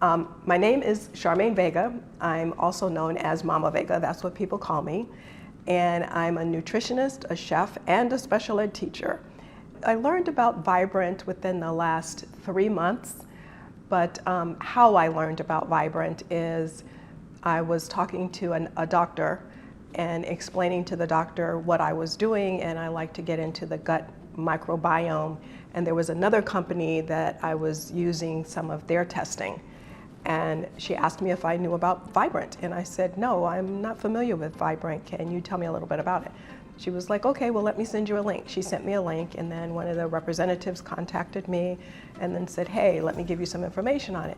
My name is Charmene Vega. I'm also known as Mama Vega. That's what people call me. And I'm a nutritionist, a chef, and a special ed teacher. I learned about Vibrant within the last 3 months, but how I learned about Vibrant is I was talking to a doctor and explaining to the doctor what I was doing, and I like to get into the gut microbiome. And there was another company that I was using some of their testing. And she asked me if I knew about Vibrant. And I said, no, I'm not familiar with Vibrant. Can you tell me a little bit about it? She was like, okay, well, let me send you a link. She sent me a link, and then one of the representatives contacted me and then said, hey, let me give you some information on it.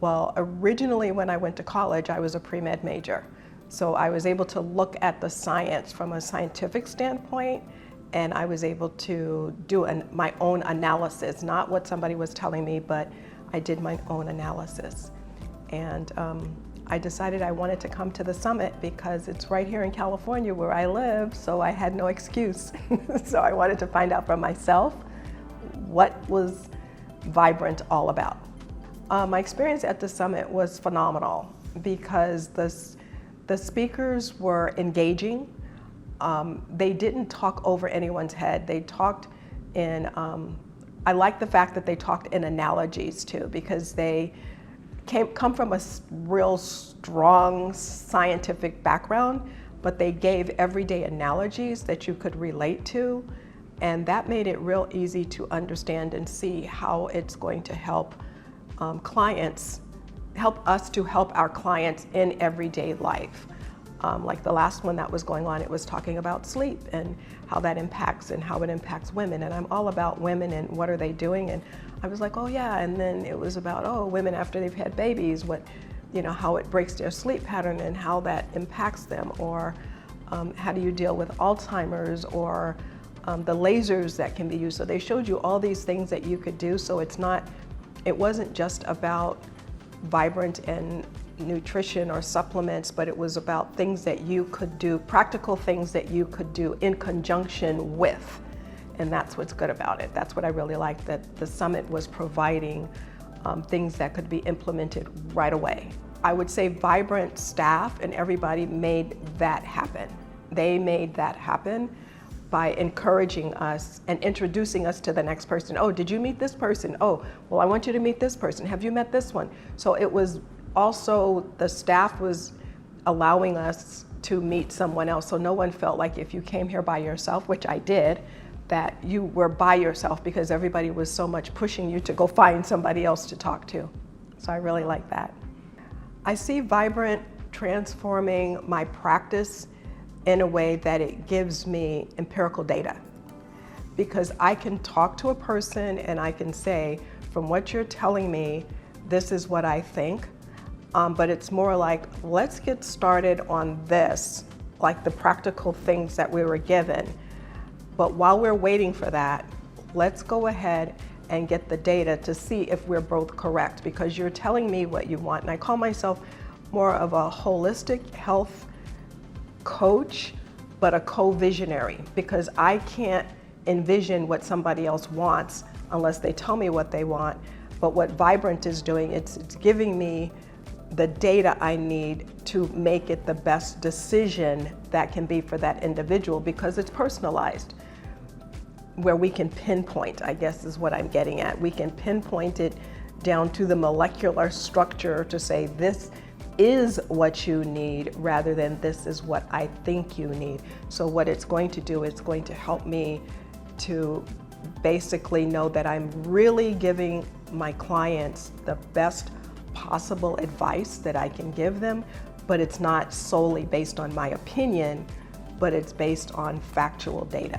Well, originally when I went to college, I was a pre-med major. So I was able to look at the science from a scientific standpoint, and I was able to do my own analysis, not what somebody was telling me, but I did my own analysis. And I decided I wanted to come to the summit because it's right here in California where I live, so I had no excuse. So I wanted to find out for myself what was Vibrant all about. My experience at the summit was phenomenal because the speakers were engaging. They didn't talk over anyone's head. They talked in, I like the fact that they talked in analogies too, because they come from a real strong scientific background, but they gave everyday analogies that you could relate to, and that made it real easy to understand and see how it's going to help help us to help our clients in everyday life. Like the last one that was going on, it was talking about sleep and how that impacts and how it impacts women. And I'm all about women and what are they doing. And I was like, oh yeah. And then it was about, oh, women after they've had babies, how it breaks their sleep pattern and how that impacts them. Or how do you deal with Alzheimer's, or the lasers that can be used. So they showed you all these things that you could do. So it wasn't just about Vibrant and nutrition or supplements, but it was about things that you could do, practical things that you could do in conjunction with. And that's what's good about it. That's what I really liked, that the summit was providing things that could be implemented right away. I would say Vibrant staff and everybody made that happen. They made that happen by encouraging us and introducing us to the next person. Oh, did you meet this person? Oh, well, I want you to meet this person. Have you met this one? So it was also, the staff was allowing us to meet someone else. So no one felt like if you came here by yourself, which I did, that you were by yourself, because everybody was so much pushing you to go find somebody else to talk to. So I really like that. I see Vibrant transforming my practice in a way that it gives me empirical data, because I can talk to a person and I can say, from what you're telling me, this is what I think, but it's more like, let's get started on this, like the practical things that we were given. But while we're waiting for that, let's go ahead and get the data to see if we're both correct, because you're telling me what you want. And I call myself more of a holistic health coach, but a co-visionary, because I can't envision what somebody else wants unless they tell me what they want. But what Vibrant is doing, it's giving me the data I need to make it the best decision that can be for that individual, because it's personalized, where we can pinpoint, I guess is what I'm getting at. We can pinpoint it down to the molecular structure to say, this is what you need, rather than this is what I think you need. So what it's going to do, it's going to help me to basically know that I'm really giving my clients the best possible advice that I can give them, but it's not solely based on my opinion, but it's based on factual data.